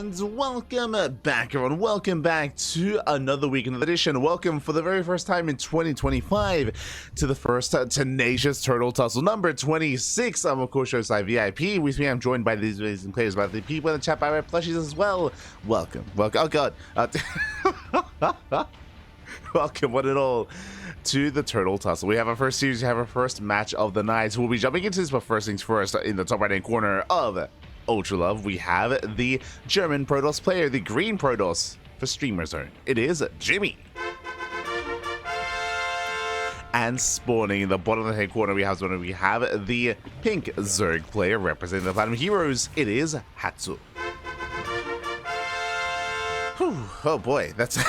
And welcome back, everyone. Welcome back to another week, another edition. Welcome for the very first time in 2025 to the first Tenacious Turtle Tussle number 26. I'm, of course, your side VIP. With me, I'm joined by these amazing players, by the people in the chat, by my plushies as well. Welcome. Oh, God. Welcome, one and all, to the Turtle Tussle. We have our first series, we have our first match of the night. We'll be jumping into this, but first things first, in the top right-hand corner of Ultra Love, we have the German Protoss player, the green Protoss for Streamer Zone. It is Jumy. And spawning in the bottom right-hand corner, we have the pink Zerg player representing the Platinum Heroes. It is Hatsu. Whew, oh boy, that's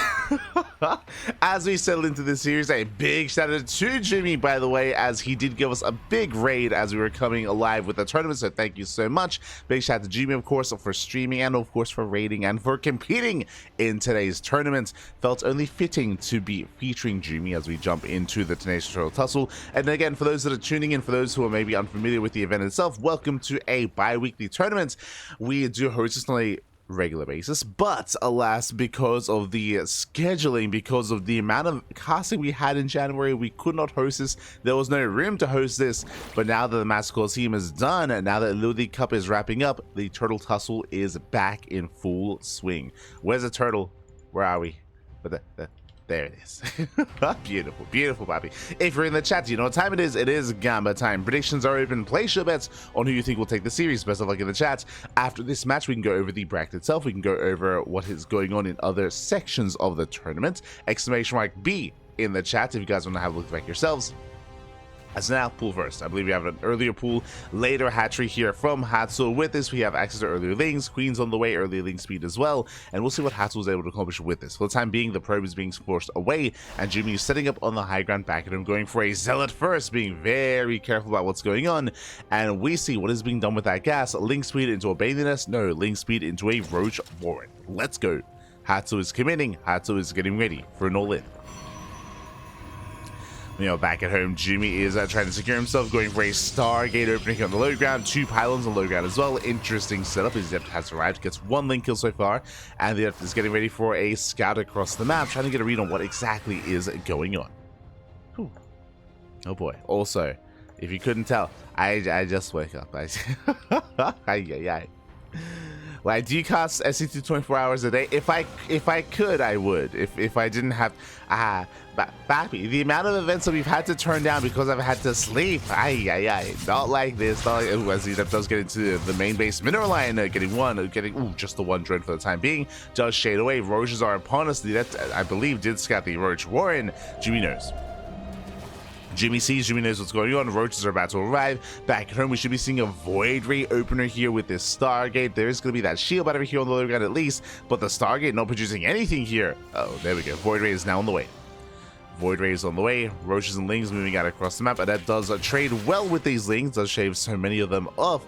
as we settle into this series, a big shout out to Jumy, by the way, as he did give us a big raid as we were coming alive with the tournament, so thank you so much. Big shout out to Jumy, of course, for streaming and of course for raiding and for competing in today's tournament. Felt only fitting to be featuring Jumy as we jump into the Tenacious Turtle Tussle. And again, for those that are tuning in, for those who are maybe unfamiliar with the event itself, welcome to a bi-weekly tournament. We do host this on a regular basis, but alas, because of the scheduling, because of the amount of casting we had in January, we could not host this. There was no room to host this, but now that the Master Coliseum is done, and now that Little League Cup is wrapping up, the Turtle Tussle is back in full swing. Where's the turtle? Where are we? But there it is. Beautiful, beautiful, Bobby. If you're in the chat, you know what time it is. It is Gamba time. Predictions are open. Place your bets on who you think will take the series. Best of luck in the chat. After this match, we can go over the bracket itself. We can go over what is going on in other sections of the tournament. Exclamation mark B in the chat if you guys want to have a look back yourselves. As now, pool first. I believe we have an earlier pool, later hatchery here from Hatsu. With this, we have access to earlier links, queens on the way, earlier link speed as well, and we'll see what Hatsu was able to accomplish with this. For the time being, the probe is being forced away, and Jumy is setting up on the high ground back at him, going for a zealot first, being very careful about what's going on, and we see what is being done with that gas. Link speed into a bathing nest, no, link speed into a roach warren. Let's go. Hatsu is committing, Hatsu is getting ready for an all-in. You know, back at home, Jumy is trying to secure himself, going for a Stargate opening on the low ground, 2 pylons on the low ground as well. Interesting setup. His Adept has arrived, gets 1 link kill so far, and the Adept is getting ready for a scout across the map, trying to get a read on what exactly is going on. Whew. Oh boy. Also, if you couldn't tell, I just wake up. Well, I do cast SC2 24 hours a day. If I could, I would. If I didn't have Bappy, the amount of events that we've had to turn down because I've had to sleep. Not like this. Not like, as he does get into the main base mineral line, getting just the 1 drone for the time being. Does shade away. Roaches are upon us. That I believe did scout the Roach Warren. Jumy knows. Jumy sees, Jumy knows what's going on. Roaches are about to arrive. Back at home, we should be seeing a Void Ray opener here with this Stargate. There is going to be that shield battery here on the low ground at least, but the Stargate not producing anything here. Oh, there we go. Void Ray is now on the way. Void Ray is on the way. Roaches and Lings moving out across the map, and that does trade well with these Lings. Does shave so many of them off,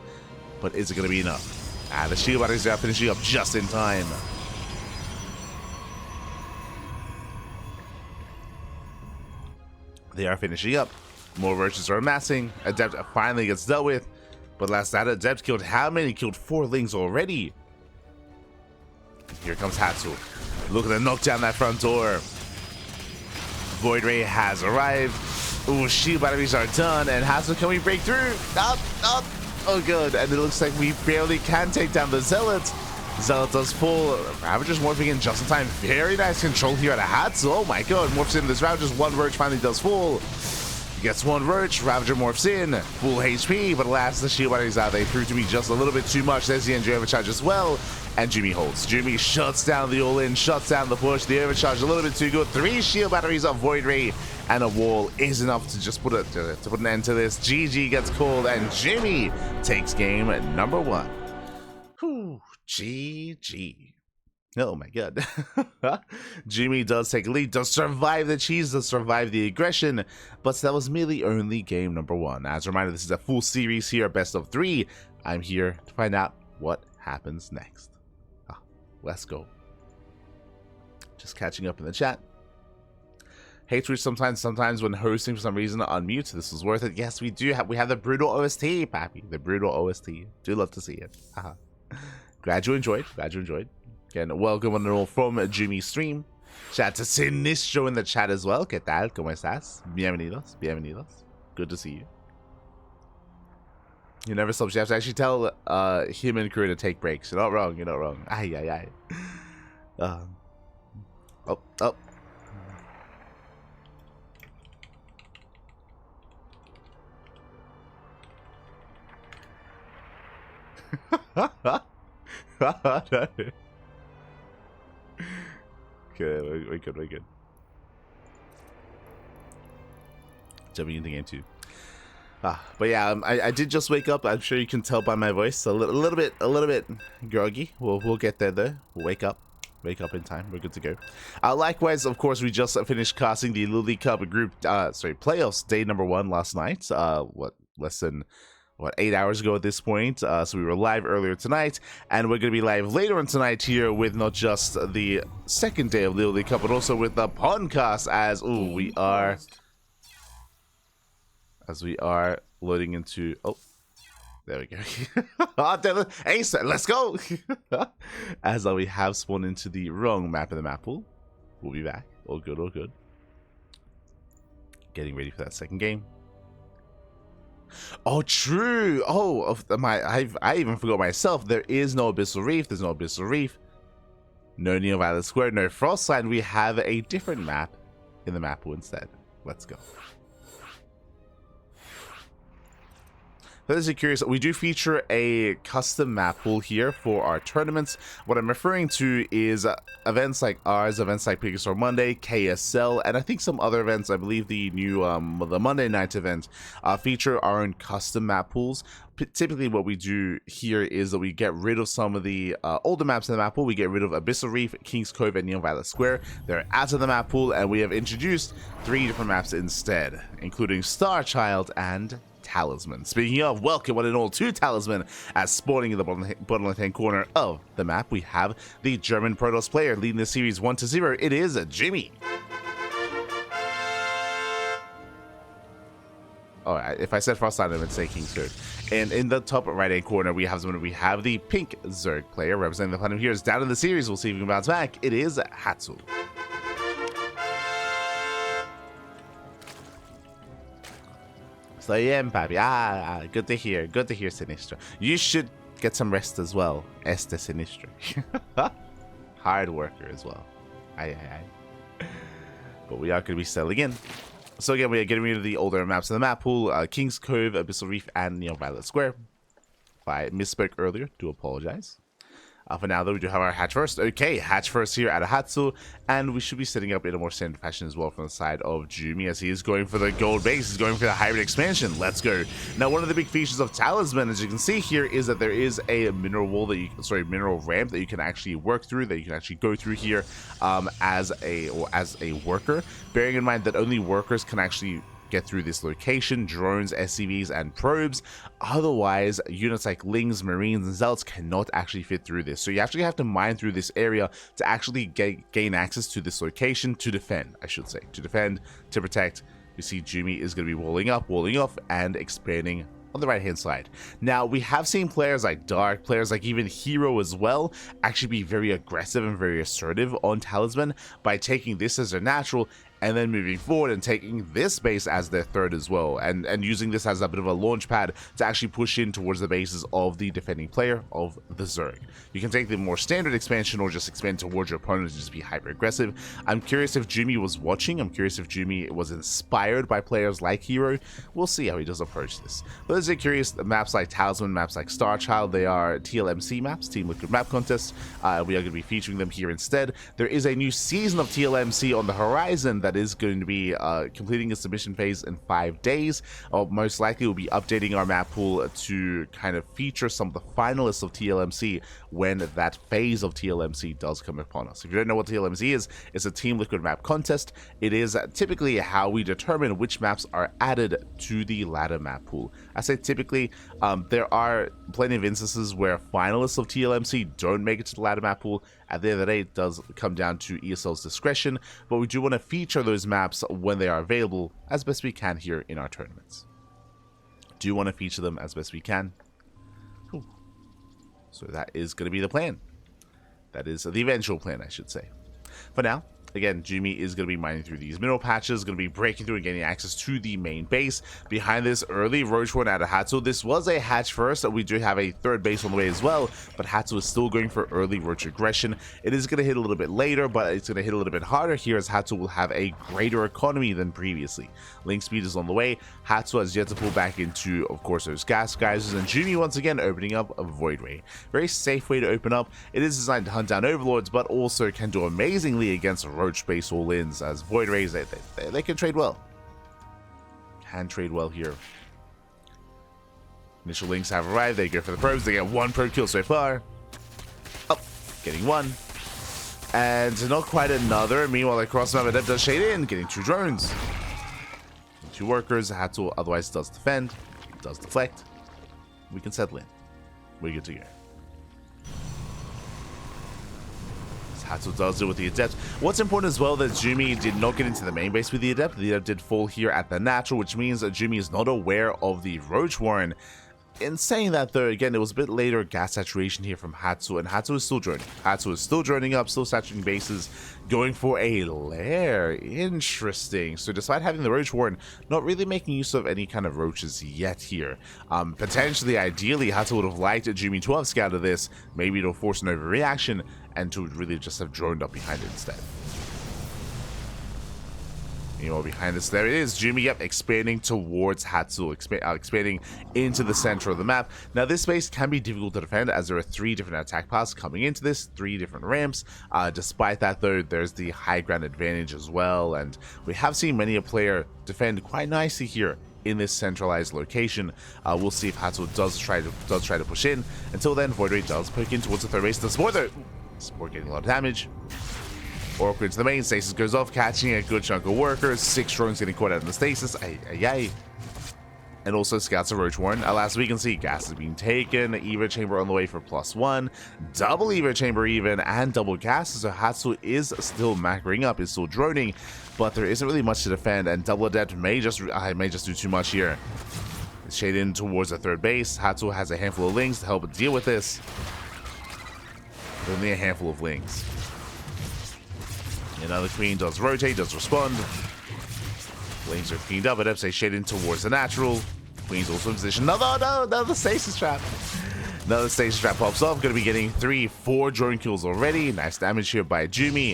but is it going to be enough? The shield batteries are finishing up just in time. They are finishing up. More roaches are amassing. Adept finally gets dealt with. But last night, Adept killed how many? Killed 4 Lings already. And here comes Hatsu. Looking to knock down that front door. Void Ray has arrived. Ooh, shield batteries are done. And Hatsu, can we break through? Up. Oh, good. And it looks like we barely can take down the Zealot. Zealot does full. Ravager's morphing in just in time. Very nice control here at a Hatsu. Oh my god, morphs in this Ravager's 1 Roach finally does full. Gets 1 Roach, Ravager morphs in, full HP, but alas, the shield batteries out. They proved to be just a little bit too much. There's the NG overcharge as well, and Jumy holds. Jumy shuts down the all-in, shuts down the push. The overcharge a little bit too good. 3 shield batteries of Void Ray and a wall is enough to just put an end to this. GG gets called, and Jumy takes game number 1. Whew. GG. Oh my god. Jumy does take a lead, does survive the cheese, does survive the aggression, but that was merely only game number 1. As a reminder, this is a full series here, best of 3. I'm here to find out what happens next. Let's go. Just catching up in the chat. Hey Twitch, sometimes when hosting for some reason unmute, this is worth it. Yes, we have the brutal OST, Pappy. The brutal OST. Do love to see it. Glad you enjoyed. Again, welcome on and all from Jumy stream. Shout out to Sinistro in the chat as well. ¿Qué tal? ¿Cómo estás? Bienvenidos. Bienvenidos. Good to see you. You never stop. You have to actually tell him and crew to take breaks. You're not wrong. You're not wrong. Ay, ay, ay. Oh, oh. Okay, we're good, we're good. Jumping into game 2. But yeah, I did just wake up. I'm sure you can tell by my voice. A little bit groggy. We'll get there though. We'll wake up in time. We're good to go. Likewise, of course, we just finished casting the Lily Cup group playoffs day number 1 last night. Less than 8 hours ago at this point. So we were live earlier tonight, and we're going to be live later on tonight here with not just the second day of the Lily Cup, but also with the podcast as we are loading into... Oh, there we go. Ace, let's go. As we have spawned into the wrong map in the map pool. We'll be back. All good, all good. Getting ready for that second game. Oh, true. Oh, I even forgot myself. There is no Abyssal Reef. There's no Abyssal Reef. No Neo Violet Square. No Frostline. We have a different map in the map pool instead. Let's go. For those who are curious, we do feature a custom map pool here for our tournaments. What I'm referring to is events like ours, events like Pickasaur Monday, KSL, and I think some other events. I believe the new the Monday night event feature our own custom map pools. Typically what we do here is that we get rid of some of the older maps in the map pool. We get rid of Abyssal Reef, King's Cove, and Neon Violet Square. They're out of the map pool, and we have introduced 3 different maps instead, including Star Child and Talisman. Speaking of, welcome one and all to Talisman. As spawning in the bottom left-hand corner of the map, we have the German Protoss player leading the series 1-0. It is Jumy. Oh, if I said Frostline, I would say King's Cove. And in the top right-hand corner, we have the pink Zerg player representing the Platinum Heroes. Down in the series, we'll see if we can bounce back. It is Hatsu. So yeah, papi. Good to hear. Good to hear, Sinistro. You should get some rest as well, Este Sinistro. Hard worker as well. Aye. But we are going to be settling in. So again, we are getting rid of the older maps in the map pool. King's Cove, Abyssal Reef, and Neon Violet Square. If I misspoke earlier, do apologize. For now, though, we do have our hatch first. Okay, hatch first here at a Hatsu, and we should be setting up in a more standard fashion as well from the side of Jumy, as he is going for the gold base. He's going for the hybrid expansion. Let's go. Now, one of the big features of Talisman, as you can see here, is that there is a mineral wall that mineral ramp that you can actually work through, that you can actually go through here as a worker. Bearing in mind that only workers can actually get through this location, drones, SCVs, and probes. Otherwise, units like Lings, Marines, and Zealots cannot actually fit through this. So you actually have to mine through this area to actually gain access to this location to defend, I should say. To defend, to protect. You see Jumy is going to be walling up, walling off, and expanding on the right hand side. Now, we have seen players like Dark, players like even Hero as well, actually be very aggressive and very assertive on Talisman by taking this as their natural and then moving forward and taking this base as their third as well, and using this as a bit of a launch pad to actually push in towards the bases of the defending player of the Zerg. You can take the more standard expansion or just expand towards your opponent and just be hyper aggressive. I'm curious if Jumy was watching. I'm curious if Jumy was inspired by players like Hero. We'll see how he does approach this. But those are curious, maps like Talisman, maps like Star Child, they are TLMC maps, Team Liquid Map Contest. We are going to be featuring them here instead. There is a new season of TLMC on the horizon that is going to be completing a submission phase in 5 days. Most likely we'll be updating our map pool to kind of feature some of the finalists of TLMC when that phase of TLMC does come upon us. If you don't know what TLMC is, it's a Team Liquid Map Contest. It is typically how we determine which maps are added to the ladder map pool. I say typically, there are plenty of instances where finalists of TLMC don't make it to the ladder map pool. At the end of the day, it does come down to ESL's discretion, but we do want to feature those maps when they are available as best we can here in our tournaments. Do want to feature them as best we can. So that is going to be the plan. That is the eventual plan, I should say. For now, again, Jumy is going to be mining through these mineral patches, going to be breaking through and getting access to the main base. Behind this early roach one out of Hatsu. This was a hatch first. We do have a third base on the way as well, but Hatsu is still going for early roach aggression. It is going to hit a little bit later, but it's going to hit a little bit harder here as Hatsu will have a greater economy than previously. Link speed is on the way. Hatsu has yet to pull back into, of course, those gas geysers, and Jumy once again opening up a Void Ray. Very safe way to open up. It is designed to hunt down overlords, but also can do amazingly against roach base all-ins, as Void Rays, they can trade well. Can trade well here. Initial links have arrived. They go for the probes. They get one probe kill so far. Oh, getting one. And not quite another. Meanwhile, across the map, Adept does shade in, getting 2 drones. 2 workers. Hatsu otherwise does defend, does deflect. We can settle in. We're good to go. Hatsu does it with the Adept. What's important as well that Jumy did not get into the main base with the Adept. The Adept did fall here at the natural, which means that Jumy is not aware of the Roach Warren. In saying that though, again, it was a bit later gas saturation here from Hatsu, and Hatsu is still droning. Hatsu is still droning up, still saturating bases, going for a lair. Interesting. So despite having the Roach Warren, not really making use of any kind of roaches yet here. Potentially, ideally, Hatsu would have liked Jumy to have scouted this, maybe to force an overreaction, and to really just have droned up behind it instead. Meanwhile, behind us, there it is. Jumy, yep, expanding towards Hatsu, expanding into the center of the map. Now, this space can be difficult to defend as there are 3 different attack paths coming into this, 3 different ramps. Despite that, though, there's the high ground advantage as well, and we have seen many a player defend quite nicely here in this centralized location. We'll see if Hatsu does try to push in. Until then, Void Ray does poke in towards the third base. The Spore, though, Spore getting a lot of damage. Oracle into the main, stasis goes off, catching a good chunk of workers. 6 drones getting caught out in the stasis. Ay. And also scouts a Roach Warren. Last we can see gas is being taken. Evo chamber on the way for +1. Double Evo chamber even, and double gas. So Hatsu is still macroing up, is still droning, but there isn't really much to defend, and double Adept may just do too much here. Shade in towards the third base. Hatsu has a handful of Lings to help deal with this. Only a handful of Lings. Another Queen does rotate, does respond. Lings are cleaned up, Adept shade in towards the natural. Queen's also in position. No, another stasis trap. Another stasis trap pops off. Going to be getting 3-4 drone kills already. Nice damage here by Jumy.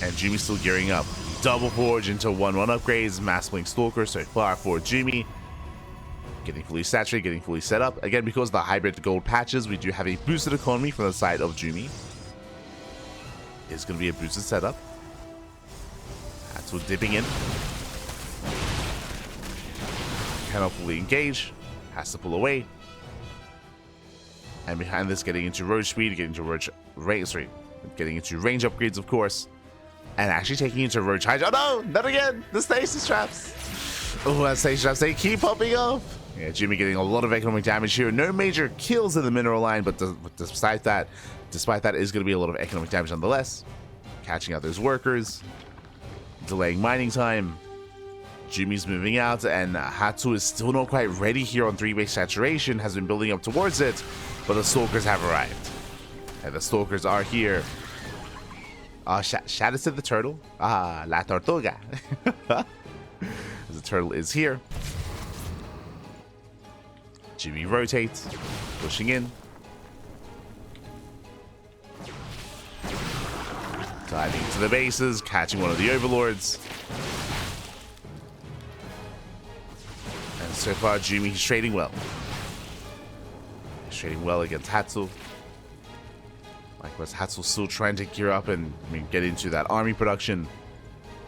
And Jumy's still gearing up. Double forge into 1-1 upgrades. Mass Blink Stalker so far for Jumy. Getting fully saturated, getting fully set up. Again, because of the hybrid gold patches, we do have a boosted economy from the side of Jumy. It's going to be a boosted setup. Hatsu dipping in. Cannot fully engage. Has to pull away. And behind this, getting into roach speed, getting into getting into range upgrades, of course. And actually taking into roach hydra. Oh no! Not again! The stasis traps! Oh, that stasis traps, they keep popping up! Yeah, Jumy getting a lot of economic damage here. No major kills in the mineral line, but despite that, is going to be a lot of economic damage nonetheless. Catching out those workers. Delaying mining time. Jumy's moving out, and Hatsu is still not quite ready here on 3-base saturation. Has been building up towards it, but the Stalkers have arrived. And the Stalkers are here. Shout out to the turtle. La Tortuga. The turtle is here. Jumy rotates, pushing in. Diving into the bases, catching one of the overlords. And so far, Jumy is trading well. He's trading well against Hatsu. Likewise, Hatsu's still trying to gear up and get into that army production.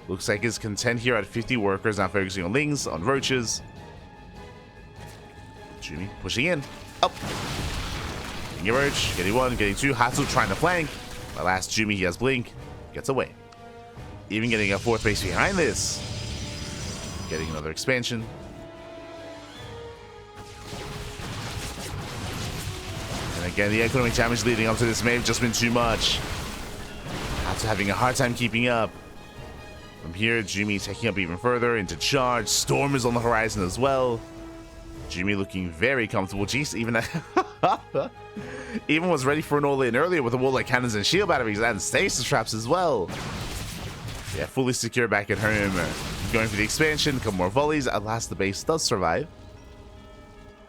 Looks like he's content here at 50 workers, now focusing on Lings, on roaches. Jumy pushing in. Up. Getting a roach, getting 1, getting 2. Hatsu trying to flank. The last Jumy, he has blink. Gets away. Even getting a 4th base behind this. Getting another expansion. And again, the economic damage leading up to this may have just been too much. Hatsu having a hard time keeping up. From here, Jumy taking up even further into charge. Storm is on the horizon as well. Jumy looking very comfortable. Jeez, even Even was ready for an all-in earlier with the wall-like cannons and shield batteries and stasis traps as well. Yeah, fully secure back at home. Going for the expansion, a couple more volleys. At last, the base does survive.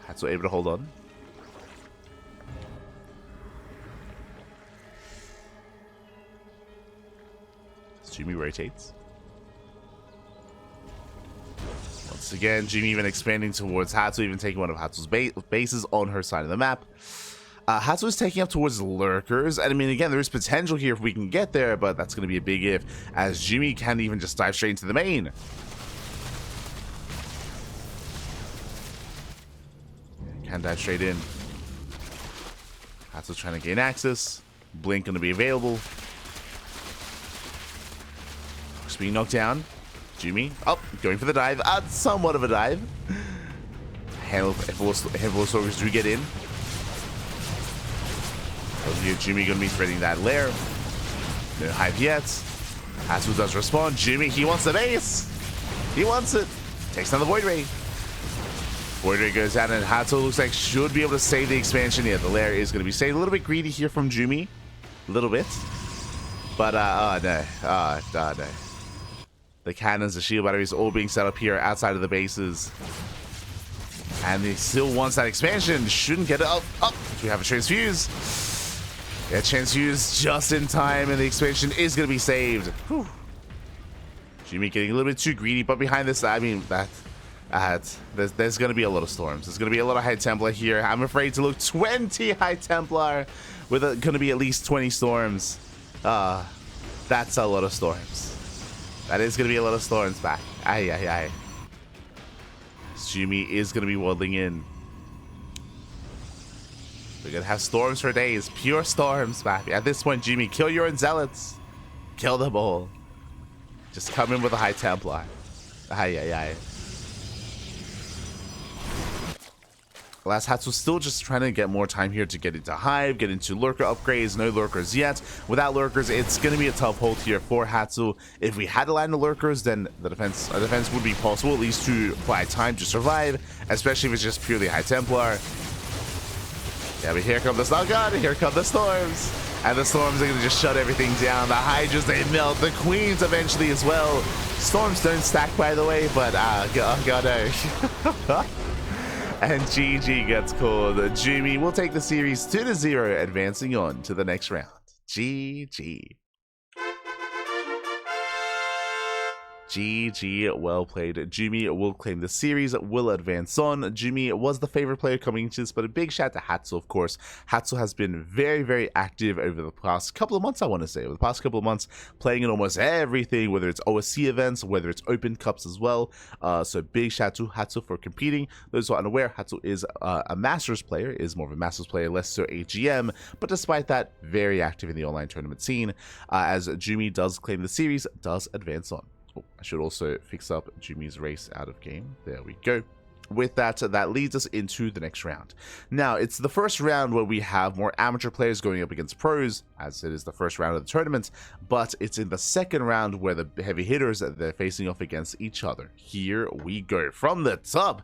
Hatsu able to hold on. Jumy rotates. Once again, Jumy even expanding towards Hatsu, even taking one of Hatsu's bases on her side of the map. Hatsu is taking up towards lurkers, and I mean, again, there is potential here if we can get there, but that's going to be a big if, as Jumy can even just dive straight into the main. Can dive straight in. Hatsu's trying to gain access. Blink going to be available. Just being knocked down. Jumy, going for the dive. Somewhat of a dive. Handful of soldiers do get in. Jumy going to be threading that lair. No hive yet. Hatsu does respond. Jumy, he wants the base. He wants it. Takes down the Void Ray. Void Ray goes down, and Hatsu looks like should be able to save the expansion. Yeah, the lair is going to be saved. A little bit greedy here from Jumy. A little bit. But, no. No. The cannons, the shield batteries all being set up here outside of the bases. And he still wants that expansion. Shouldn't get it up. We have a transfuse. Yeah, transfuse just in time, and the expansion is going to be saved. Whew. Jumy getting a little bit too greedy, but behind this, I mean, there's going to be a lot of storms. There's going to be a lot of High Templar here. I'm afraid to look 20 High Templar with going to be at least 20 storms. That's a lot of storms. That is going to be a lot of storms back. Aye. Jumy is going to be waddling in. We're going to have storms for days. Pure storms back. At this point, Jumy, kill your own zealots. Kill them all. Just come in with a High Templar. Aye. Last Hatsu still just trying to get more time here to get into Hive, get into Lurker upgrades. No Lurkers yet. Without Lurkers, it's going to be a tough hold here for Hatsu. If we had a line of Lurkers, then a defense would be possible, at least to buy time to survive, especially if it's just purely High Templar. Yeah, but here come the storms. Oh god, here come the storms. And the storms are going to just shut everything down. The Hydras, they melt. The Queens eventually as well. Storms don't stack, by the way, but god no. And GG gets called. Jumy will take the series 2-0, advancing on to the next round. GG. GG, well played. Jumy will claim the series, will advance on. Jumy was the favorite player coming into this, but a big shout to Hatsu, of course. Hatsu has been very, very active over the past couple of months, I want to say. Over the past couple of months, playing in almost everything, whether it's OSC events, whether it's Open Cups as well. So big shout to Hatsu for competing. Those who are unaware, Hatsu is a Masters player, is more of a Masters player, less so a GM, but despite that, very active in the online tournament scene, as Jumy does claim the series, does advance on. Oh, I should also fix up Jumy's race out of game. There we go. With that, that leads us into the next round. Now, it's the first round where we have more amateur players going up against pros, as it is the first round of the tournament, but it's in the second round where the heavy hitters, they're facing off against each other. Here we go. From the top,